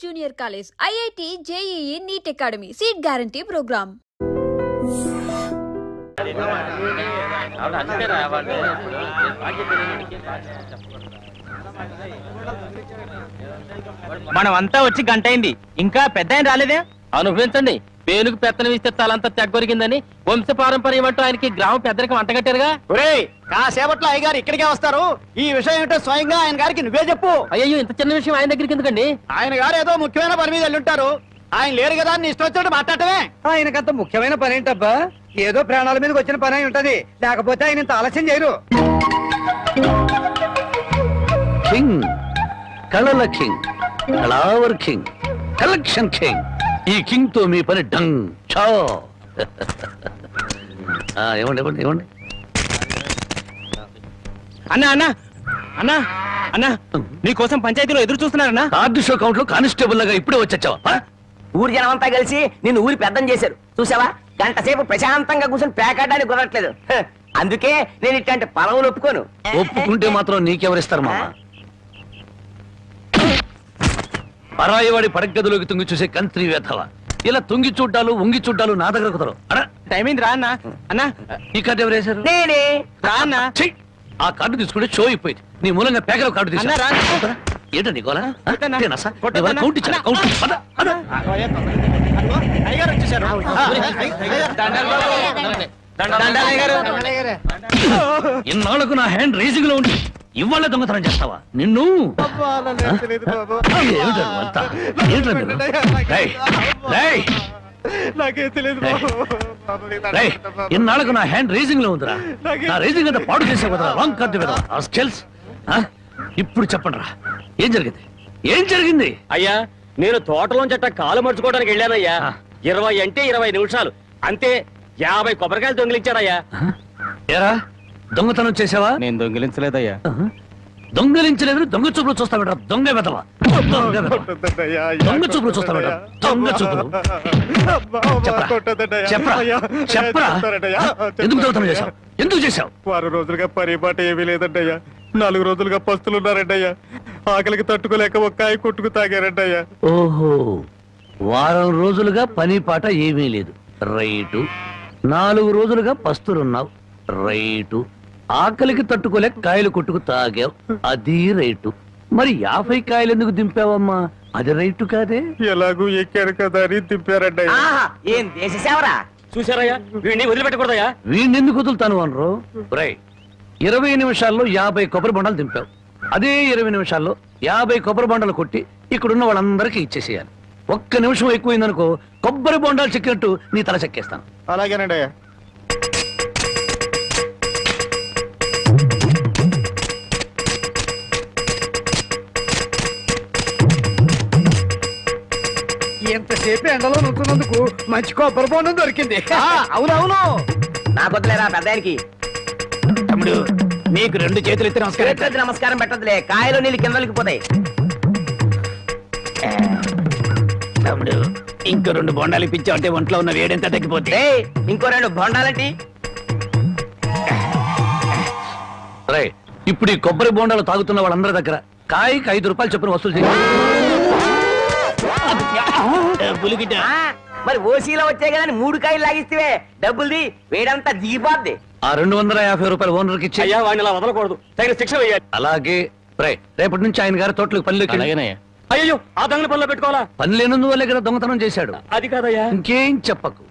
Junior College, IIT, JEE, NEET Academy, Seat Guarantee Program. మనమంతా వచ్చి గంట అయింది, ఇంకా పెద్ద ఆయన రాలేదే. అనుభవించండి, పేలుకు పెత్తనం ఇస్తే తలంతా తెగ్గొరిగిందని వంశ పారంపర్యం అంటూ ఆయనకి గ్రామ పెద్దరికి వంటగట్టారుగా. కాసేపట్లో అయ్యగారు ఇక్కడికే వస్తారు. ఈ విషయం ఏంటో స్వయంగా ఆయన గారికి నువ్వే చెప్పు. అయ్యో, ఇంత చిన్న విషయం ఆయన దగ్గరికి ఎందుకండి? ఆయన గారు ఏదో ముఖ్యమైన పని మీద వెళ్ళుంటారు. ఆయన లేరు కదా అని ఇష్టం వచ్చినట్టు మాట్లాడటమే. ఆయనకంత ముఖ్యమైన పని ఏంటబ్బా? ఏదో ప్రాణాల మీదకి వచ్చిన పని అయి ఉంటది, లేకపోతే ఆయన ఇంత ఆలస్యం చేయరు. కింగ్, కళల కింగ్, కళావర్ కింగ్, కలెక్షన్ కింగ్. ఈ కింగ్ తో మీ పని డంగ్ చో. ఇవ్వండి ఇవ్వండి ఇవ్వండి. అన్నా అన్నా అన్నా అన్నా, నీకోసం పంచాయతీలో ఎదురు చూస్తున్నారన్నా. కార్డు షో కౌంట్ లో కానిస్టేబుల్ లాగా ఇప్పుడే వచ్చావా? ఊరి జనమంతా కలిసి నిన్ను ఊరి పెద్దం చేశారు చూసావా. గంట సేపు ప్రశాంతంగా కూర్చొని పేకాడడానికి కుదరట్లేదు. అందుకే నేను ఇట్లాంటి పొలవులు ఒప్పుకోను. ఒప్పుకుంటే మాత్రం నీకెవరిస్తారు మామ? పరాయివాడి పడగదిలోకి తుంగి చూసే కంత్రి వేధవ. ఇలా తుంగి చూడ్డాలు ఉంగి చూడ్డాలు నా దగ్గర కుదరవు. టైం అయింది, రా అన్నా. అన్నా, ఈ కార్డు ఎవరు వేశారు? నేనే. రా అన్నా. ఆ కార్డు తీసుకుంటే షో అయిపోయింది. నీ మూలంగా పేకల కార్డు తీసుకున్నా. ఏంటో నీకోలా అయ్యగారు వచ్చేసారు. ఇన్నాళ్లకు నా హ్యాండ్ రేసింగ్ లో ఉండి ఇవాళ దొంగతనం చేస్తావా? నిన్ను ఇన్నాళ్లకు నా హ్యాండ్ రేసింగ్ లో ఉందిరా. నా రేసింగ్ అంతా పాడు చేసే కదా రాంగ్ కార్డు కదా. ఇప్పుడు చెప్పండి రా, ఏం జరిగింది? ఏం జరిగింది? అయ్యా, నేను తోటలోంచట కాలు మర్చుకోవడానికి వెళ్ళానయ్యా. 20 అంటే 20 నిమిషాలు అంతే. 50 కొబ్బరికాయలు దొంగిలించారయ్యా. ఏరా, దొంగతనం చేసావా? నేను దొంగిలించలేదయ్యా. దొంగలించలేదు, దొంగ చూపులు చూస్తా బెట. దొంగ వెదవా, దొంగ చూపులు చూస్తా బెట. దొంగ చూపులు. చెప్పరా చెప్పరా, ఎందుకు దొంగతనం చేశావు? ఎందుకు చేశావు? 6 రోజులుగా పరిపాట ఏమీ లేదంటయ్యా. 4 రోజులుగా పస్తులున్నారంటయ్యా. ఆకలికి తట్టుకోలేక ఒక్కాయి కొట్టుకు తాగారంటయ్యా. ఓహో, వారం రోజులుగా పని పాట ఏమీ లేదు, రైటు. 4 రోజులుగా పస్తులున్నావు, రైటు. ఆకలికి తట్టుకోలేక కాయలు కొట్టుకు తాగావు, అది రైటు. మరి 50 కాయలు ఎందుకు దింపావమ్మా? అది రైటు కాదే. ఎలాగూ ఎక్కారు కదా అని దింపారంటయ్యా. ఏం దేశ సేవరా. చూసారయ్యా, వీడిని వదిలిపెట్టకూడదయ్యా. వీణెందుకు వదులుతాను అనరు? రై, 20 నిమిషాల్లో 50 కొబ్బరి బొండాలు దింపావు. అదే 20 నిమిషాల్లో 50 కొబ్బరి బొండాలు కొట్టి ఇక్కడున్న వాళ్ళందరికీ ఇచ్చేసేయాలి. 1 నిమిషం ఎక్కువైందనుకో, కొబ్బరి బొండాలు చెక్కినట్టు నీ తల చెక్కేస్తాను. అలాగేనండి అయ్యా. ఎంతసేపు ఎండలో నుంచున్నందుకు మంచి కొబ్బరి బొండం దొరికింది. అవునవును. నాకొద్దులేరా పెద్దానికి. తమ్ముడు, నీకు 2 చేతులు ఎత్తి నమస్కారం. నమస్కారం పెట్టదులే, కాయలు నీళ్ళు కిందలకి పోతాయి. తమ్ముడు, ఇంకో 2 బొండాలు ఇప్పించావు అంటే ఒంట్లో ఉన్న వేడెంత తగ్గిపోతే. ఇంకో 2 బొండాలంటి. రై, ఇప్పుడు ఈ కొబ్బరి బొండాలు తాగుతున్న వాళ్ళందరి దగ్గర కాయకి 5 రూపాయలు చొప్పున వసూలు చేయాలి. మరి ఓసీలో వచ్చాయి కదా 3 కాయలు లాగిస్తే డబ్బుల్ది వేడంతా దిగిపోద్ది. ఆ 250 రూపాయలు ఓనర్కి ఇచ్చి. అయ్యా, వాడిని అలా వదలకూడదు, తగిన శిక్ష వేయాలి. అలాగే. రై, రేపటి నుంచి ఆయన గారి తోటలకు పనిలోకి. అయ్యో, ఆ దొంగల పనిలో పెట్టుకోవాలా? పని లేనందువల్లే కదా దొంగతనం చేశాడు. అది కాదయ్యా. ఇంకేం చెప్పకు.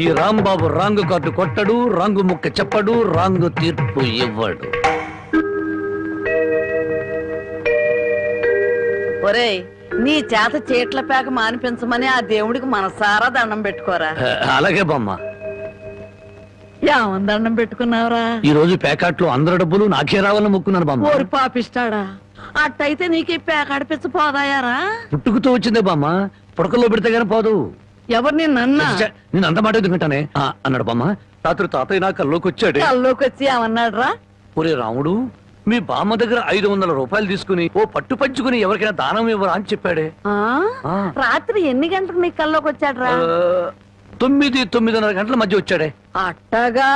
ఈ రాంబాబు రాంగు కార్డు కొట్టడు, రాంగు ముక్క చెప్పడు, రాంగు తీర్పు ఇవ్వడు. ఒరేయ్, నీ చేత చీట్ల పేక మానిపించమని ఆ దేవుడికి మనసారా దండం పెట్టుకోరా. అలాగే బామ్మ. ఏమని దండం పెట్టుకున్నావురా? ఈ రోజు ప్యాకెట్లో అందరి డబ్బులు నాకే రావాలని మొక్కున్నాను బామ్మ. ఓరి పాపిస్తాడా, అట్టయితే నీకు ఈ పేక ఆడిపించ పోదాయారా? పుట్టుకుతో వచ్చిందే బామ్మ, పుడకల్లో పెడితే గానీ పోదు. ఎవరు నిన్నన్నా? నేను అంత మాట ఎందుకంటానే అన్నాడు బామ్మ. రాత్రి తాతయ్య నా కల్లోకి వచ్చాడు. కల్లోకి వచ్చి ఏమన్నాడు రా? ఒరే రాముడు, మీ బామ్మ దగ్గర 500 రూపాయలు తీసుకుని ఓ పట్టు పంచుకుని ఎవరికైనా దానం ఇవ్వరా అని చెప్పాడే. రాత్రి ఎన్ని గంటలకు నీ కల్లోకి వచ్చాడు రా? 9-9:30 గంటల మధ్య వచ్చాడే. అట్టగా.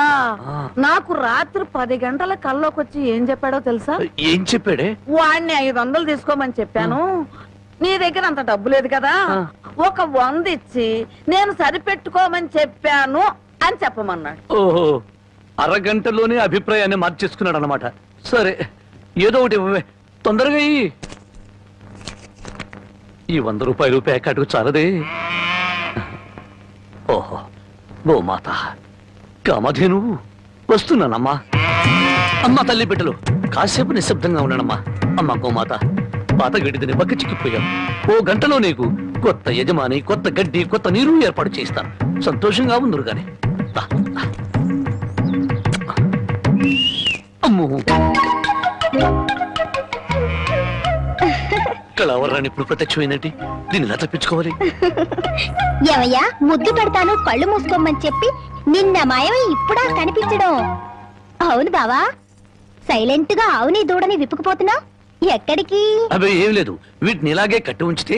నాకు రాత్రి 10 గంటల కల్లోకి వచ్చి ఏం చెప్పాడో తెలుసా? ఏం చెప్పాడే? వాడిని 500 తీసుకోమని చెప్పాను. నీ దగ్గర అంత డబ్బు లేదు కదా, ఒక 100 ఇచ్చి నేను సరిపెట్టుకోమని చెప్పాను అని చెప్పమన్నాడు. ఓహో, అరగంటలోనే అభిప్రాయాన్ని మార్చేసుకున్నాడు అనమాట. సరే, ఏదో ఒకటి ఇవ్వవే, తొందరగా ఇయ్యి. ఈ 100 రూపాయలు ప్యాకెట్కు చాలదే. ఓహో, గోమాత కామధేను వస్తున్నానమ్మా. అమ్మ తల్లి బిడ్డలు కాసేపు నిశ్శబ్దంగా ఉన్నానమ్మా. అమ్మ గోమాత, పాత గడ్డిని బక్క చిక్కిపోయాం. ఓ గంటలో నీకు కొత్త యజమాని, కొత్త గడ్డి, కొత్త నీరు ఏర్పాటు చేస్తాను. సంతోషంగా ఉందరు గాని. అమ్మో, కళావరాన్ని ఇప్పుడు ప్రత్యక్షమైందంటే దీన్ని ఎలా తప్పించుకోవాలి? ఏమయ్యా, ముద్దు పెడతాను కళ్ళు మూసుకోమని చెప్పి నిన్న మాయమై ఇప్పుడా కనిపించడం? అవును బావా, సైలెంట్ గా ఆవుని దూడని విప్పుకుపోతున్నా. ఎక్కడికి? అవి ఏం లేదు, వీటిని ఇలాగే కట్టి ఉంచితే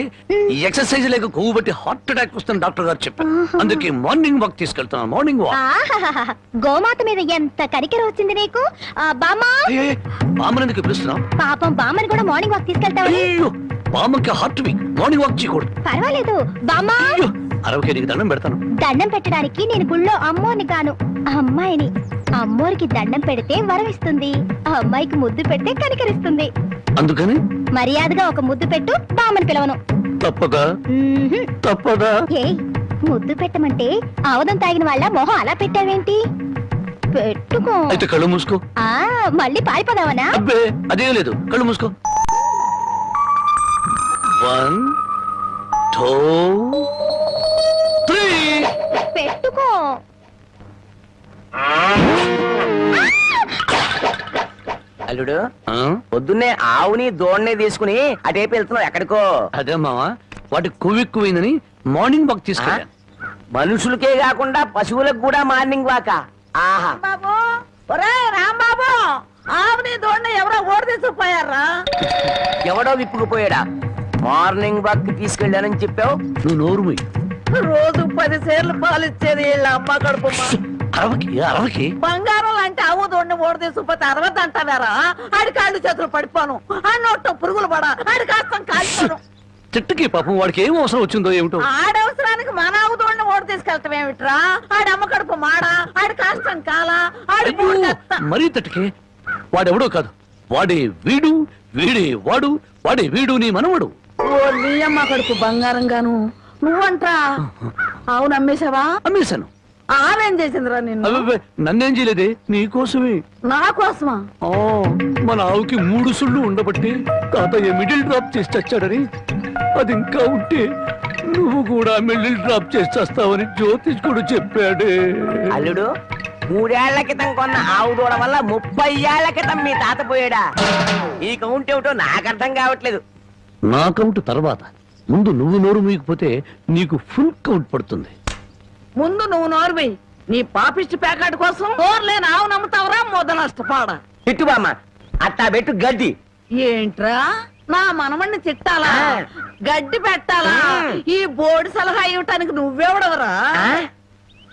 ఈ ఎక్సర్సైజ్ లేక కొవ్వు బట్టి హార్ట్ అటాక్ వస్తుంది డాక్టర్ గారు చెప్పారు. అందుకే మార్నింగ్ వాక్ తీసుకెళ్తున్నాను. Morning walk. ఆహాహాహా, గోమాత మీద ఎంత కరికెర వచ్చింది నీకు. బామ్మా, బామ్మనందుకు పిలుస్తున్నాం. పాపం బామ్మని కూడా మార్నింగ్ వాక్ తీసుకెళ్తావా? అయ్యో, బామ్మకి హార్ట్ వీక్, మార్నింగ్ వాక్ చేయకూడదు. పర్వాలేదు బామ్మా, అయ్యో, 60 దండం పెడతాను. దండం పెట్టడానికి నేను గుళ్ళో అమ్మోని కాను, అమ్మాయిని. అమ్మోరికి దండం పెడితే వరం ఇస్తుంది, ఆ అమ్మాయికి ముద్దు పెడితే కనికరిస్తుంది. అందుకని మర్యాదగా ఒక ముద్దు పెట్టు, బామ్మని పిలవను. తప్పదా? తప్పదా? ఏయ్, ముద్దు పెట్టమంటే ఆవదం తాగిన వాళ్ళ మొహం అలా పెట్టావేంటి? పెట్టుకో. అయితే కళ్ళు మూసుకో. మళ్ళీ పారిపోదావనా? అబ్బే, అదేం లేదు, కళ్ళు మూసుకో. 1 2 3. పెట్టుకో. అల్లుడు, పొద్దున్నే ఆవుని దోణ్ణి తీసుకుని అటేపు వెళ్తున్నావు ఎక్కడికో? అదే మావా, వాటి కొవ్వెక్కువైందని మార్నింగ్ వాక్ తీసుకెళ్ళాను. మనుషులకే కాకుండా పశువులకు కూడా మార్నింగ్ వాక? ఆహా. బాబు, ఒరే రాంబాబు, ఆవుని దోడిని ఎవరో ఓడి తీసుకుపోయారా? ఎవడో విప్పుకుపోయాడా? మార్నింగ్ వాక్ తీసుకెళ్ళానని చెప్పావు. నువ్వు నోరు మూయి. రోజు 10 సేర్లు పాలిచ్చేది వీళ్ళ అమ్మ కడుపు. అరవకి బంగారం లాంటి ఆవు దోడిని ఓడి తీసుకుపోతే 60 అంటారా? ఆడి కాళ్ళు చేతులు పడిపోను, ఆ నోట్లో పురుగులు పడ, ఆడి కాస్తం కాల్చాను. చెట్టుకి పాపం వాడికి ఏం అవసరం వచ్చిందో ఏమిటో. ఆడవసరానికి మన ఆవు దోడిని ఓడి తీసుకెళ్తాం ఏమిట్రా? ఆడి అమ్మ కడుపు మాడా, ఆడి కాస్తం కాలా, ఆడి మరీ తట్టుకే. వాడెవడో కాదు, వాడే వీడు, వీడే వాడు, వాడే వీడు నీ మనవడు. ఓ నీ అమ్మ కడుపు బంగారం గాను. నువ్వంట్రా ఆవును అమ్మేశావా? అమ్మేశాను. ఆవేం చేసిందిరా నిన్ను? అబ్బే, నన్నేం చేయలేదే, నీకోసమే. నా కోసమా? మన ఆవుకి 3 సుళ్ళు ఉండబట్టి తాతయ్య మిడిల్ డ్రాప్ చేసి చచ్చాడని, అది ఇంకా ఉంటే నువ్వు కూడా మిడిల్ డ్రాప్ చేసి చేస్తావని జ్యోతిష్కుడు చెప్పాడే. అల్లుడు, 3 ఏళ్ల క్రితం కొన్న ఆవు దూడ వల్ల 30 ఏళ్ల క్రితం మీ తాత పోయాడా? ఈ కౌంట్ ఏమిటో నాకు అర్థం కావట్లేదు. నా కౌంట్ తర్వాత, ముందు నువ్వు నోరు మూయకపోతే నీకు ఫుల్ కౌంట్ పడుతుంది. ముందు నువ్వు నోర్వి. నీ పాపిష్టి ప్యాకెట్ కోసం నోర్లేని ఆవు నమ్ముతావురా మొద నష్టపాడ. తిట్టుబామ్మ, అట్టా పెట్టు గడ్డి. ఏంట్రా నా మనమణ్ణి తిట్టాలా, గడ్డి పెట్టాలా? ఈ బోర్డు సలహా ఇవ్వటానికి నువ్వెవడవరా?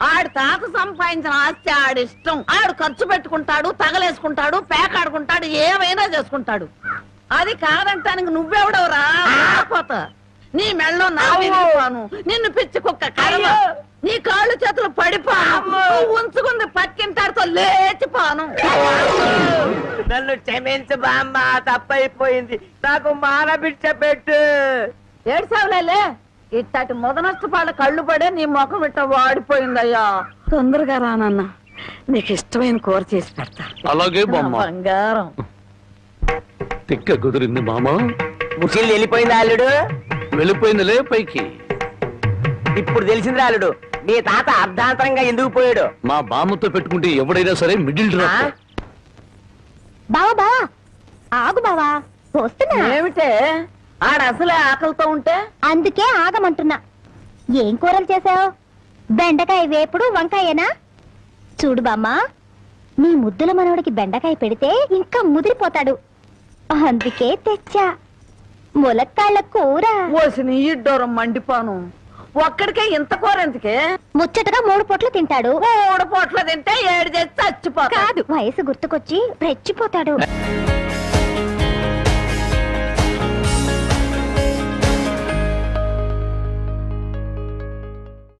ఆడి తాత సంపాదించిన ఆస్తి ఆడిష్టం. ఆడు ఖర్చు పెట్టుకుంటాడు, తగలేసుకుంటాడు, పేకాడుకుంటాడు, ఏమైనా చేసుకుంటాడు. అది కాదంటానికి నువ్వెవడవరా? నీ మెళ్ళో నా విరిగిపోను, నిన్ను పిచ్చి కుక్క కర్మ, నీ కాళ్ళు చేతులు పడిపోను, నువ్వు ఉంచుకుంది పక్కింటాడితో లేచిపోను. నన్ను క్షమించు బామ్మ, తప్పైపోయింది. నాకు మానబిడ్డ పెట్టు. ఏడ్సావులేలే, ఇట్టటి మొద నష్టపాళ్ళ కళ్ళు పడే నీ ముఖం ఇట్ట వాడిపోయిందయ్యా. తొందరగా రానన్న, నీకు ఇష్టమైన కూర చేసి పెడతా. అలాగే బామ్మ. బంగారం తిక్క కుదిరింది మామ. ముసిల్ వెళ్ళిపోయిందా అల్లుడు? వెళ్ళిపోయిందిలే పైకి. ఇప్పుడు తెలిసిందిరా అల్లుడు, మీ తాత అర్ధాంతరంగా ఎందుకు పోయాడు. మా బామ్మతో పెట్టుకుంటే ఎవడైనా సరే మిడిల్ డ్రాప్. బావా బావా, ఆగు బావా, వస్తున్నా. ఏమిటే ఆడ అసలే ఆకలితో ఉంటే? అందుకే ఆగమంటున్నా. ఏం కూరలు చేసావు? బెండకాయ వేపుడు, వంకాయేనా? చూడు బామ్మా, నీ ముద్దుల మనవడికి బెండకాయ పెడితే ఇంకా ముదిరిపోతాడు, అందుకే తెచ్చా ములక్కాళ్ళ కూర. ఓసిని ఇడ్డోరం మండిపోను. ఒక్కడికే ఇంత కూర ఎందుకే? ముచ్చటగా 3 పూట్లు తింటాడు. 3 పూట్ల తింటే 7 చేసి చచ్చిపోతాడు. కాదు, వయసు గుర్తుకొచ్చి రెచ్చిపోతాడు.